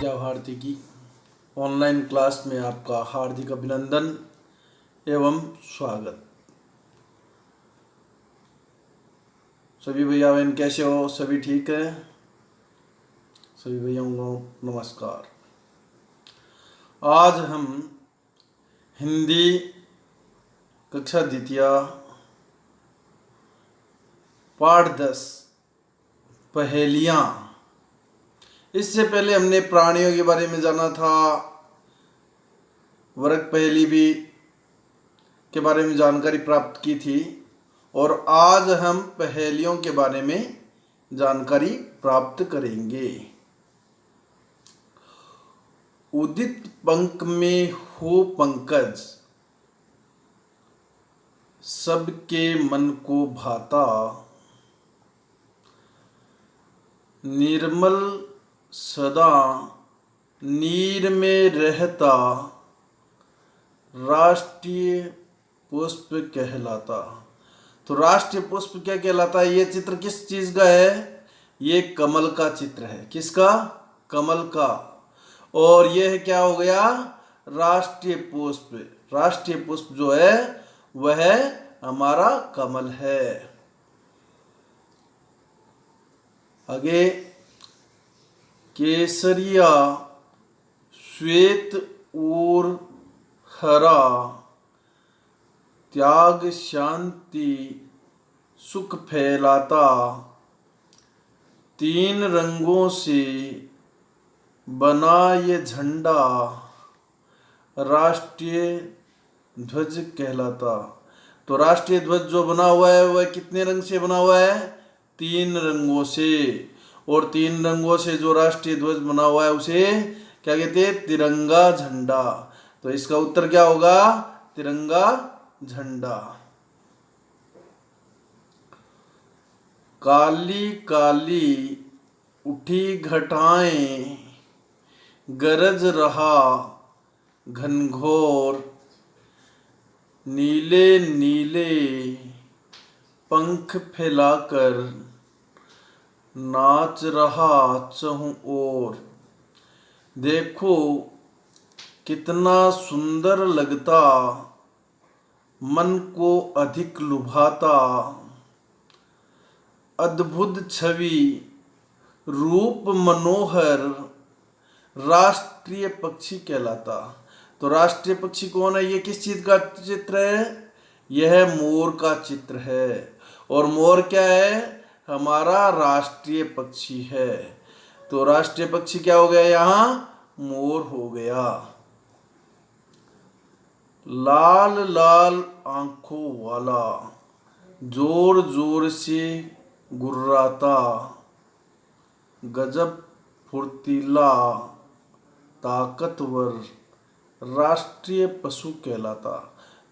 विद्या भारती की online class में आपका हार्दिक अभिनंदन एवं स्वागत। सभी भैया बहन कैसे हो? सभी ठीक है? सभी भैयाओं को नमस्कार। आज हम हिंदी कक्षा द्वितीय पाठ 10 पहेलियाँ। इससे पहले हमने प्राणियों के बारे में जाना था, वर्ग पहेली भी के बारे में जानकारी प्राप्त की थी और आज हम पहेलियों के बारे में जानकारी प्राप्त करेंगे। उदित पंख में हो पंकज, सबके मन को भाता, निर्मल सदा नीर में रहता, राष्ट्रीय पुष्प कहलाता। तो राष्ट्रीय पुष्प क्या कहलाता है? ये चित्र किस चीज का है? ये कमल का चित्र है। किसका? कमल का। और यह क्या हो गया? राष्ट्रीय पुष्प। राष्ट्रीय पुष्प जो है वह हमारा कमल है। आगे, केसरिया श्वेत और हरा, त्याग शांति सुख फैलाता, तीन रंगों से बना ये झंडा, राष्ट्रीय ध्वज कहलाता। तो राष्ट्रीय ध्वज जो बना हुआ है वह कितने रंग से बना हुआ है? 3 रंगों से। और 3 रंगों से जो राष्ट्रीय ध्वज बना हुआ है उसे क्या कहते हैं? तिरंगा झंडा। तो इसका उत्तर क्या होगा? तिरंगा झंडा। काली काली उठी घटाएं, गरज रहा घनघोर, नीले नीले पंख फैलाकर नाच रहा चहुं ओर। देखो कितना सुंदर लगता, मन को अधिक लुभाता, अद्भुत छवि रूप मनोहर, राष्ट्रीय पक्षी कहलाता। तो राष्ट्रीय पक्षी कौन है? ये किस चीज का चित्र है? यह मोर का चित्र है। और मोर क्या है? हमारा राष्ट्रीय पक्षी है। तो राष्ट्रीय पक्षी क्या हो गया? यहाँ मोर हो गया। लाल लाल आंखों वाला, जोर जोर से गुर्राता, गजब फुर्तीला ताकतवर, राष्ट्रीय पशु कहलाता।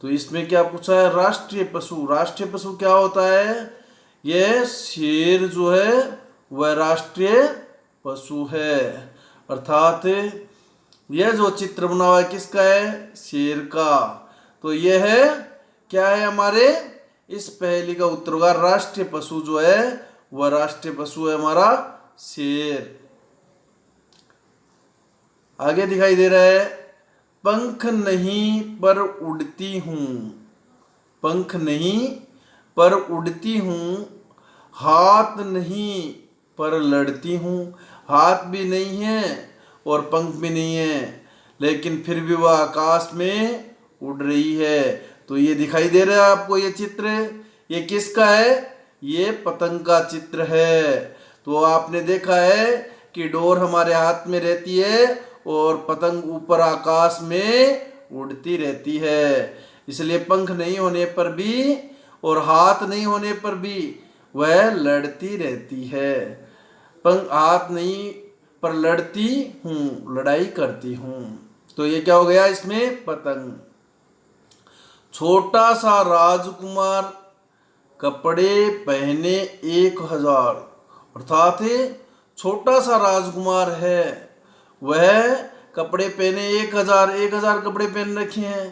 तो इसमें क्या पूछा है? राष्ट्रीय पशु। राष्ट्रीय पशु क्या होता है? यह शेर जो है वह राष्ट्रीय पशु है। अर्थात यह जो चित्र बना हुआ है किसका है? शेर का। तो यह है क्या है? हमारे इस पहेली का उत्तर होगा राष्ट्रीय पशु जो है वह राष्ट्रीय पशु है हमारा शेर। आगे दिखाई दे रहा है, पंख नहीं पर उड़ती हूं, पंख नहीं पर उड़ती हूं, हाथ नहीं पर लड़ती हूं। हाथ भी नहीं है और पंख भी नहीं है, लेकिन फिर भी वह आकाश में उड़ रही है। तो ये दिखाई दे रहा है आपको ये चित्र? ये किसका है? ये पतंग का चित्र है। तो आपने देखा है कि डोर हमारे हाथ में रहती है और पतंग ऊपर आकाश में उड़ती रहती है। इसलिए पंख नहीं होने पर भी और हाथ नहीं होने पर भी वह लड़ती रहती है। पंख हाथ नहीं पर लड़ती हूँ, लड़ाई करती हूँ। तो ये क्या हो गया इसमें? पतंग। छोटा सा राजकुमार कपड़े पहने 1000, अर्थात छोटा सा राजकुमार है, वह कपड़े पहने 1000 कपड़े पहन रखे हैं।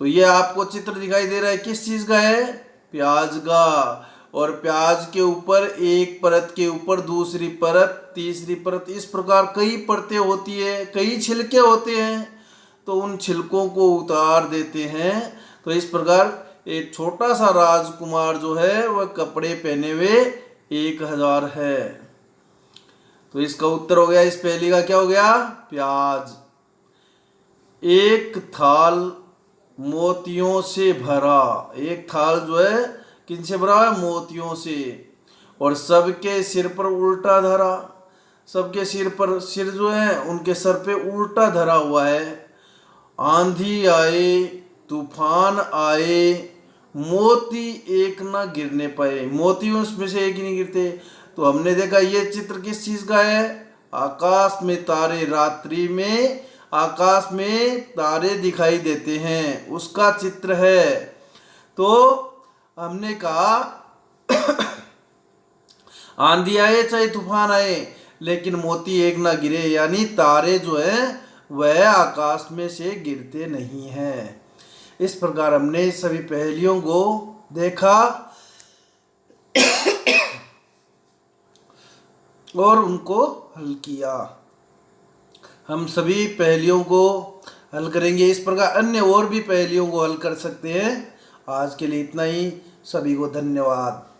तो ये आपको चित्र दिखाई दे रहा है किस चीज का है? प्याज का। और प्याज के ऊपर एक परत के ऊपर दूसरी परत, तीसरी परत, इस प्रकार कई परतें होती है, कई छिलके होते हैं, तो उन छिलकों को उतार देते हैं। तो इस प्रकार एक छोटा सा राजकुमार जो है वह कपड़े पहने हुए 1000 है। तो इसका उत्तर हो गया, इस पहेली का क्या हो गया? प्याज। एक थाल मोतियों से भरा, एक थाल जो है किनसे भरा है? मोतियों से, और सबके सिर पर उल्टा धरा, सबके सिर जो है उनके सर पे उल्टा धरा हुआ है। आंधी आए, तूफान आए, मोती एक ना गिरने पाए, मोती उसमें से एक ही नहीं गिरते। तो हमने देखा ये चित्र किस चीज का है? आकाश में तारे, रात्रि में आकाश में तारे दिखाई देते हैं, उसका चित्र है। तो हमने कहा आंधी आए चाहे तूफान आए लेकिन मोती एक ना गिरे, यानी तारे जो है वह आकाश में से गिरते नहीं हैं। इस प्रकार हमने सभी पहेलियों को देखा और उनको हल किया। हम सभी पहेलियों को हल करेंगे, इस प्रकार अन्य और भी पहेलियों को हल कर सकते हैं। आज के लिए इतना ही, सभी को धन्यवाद।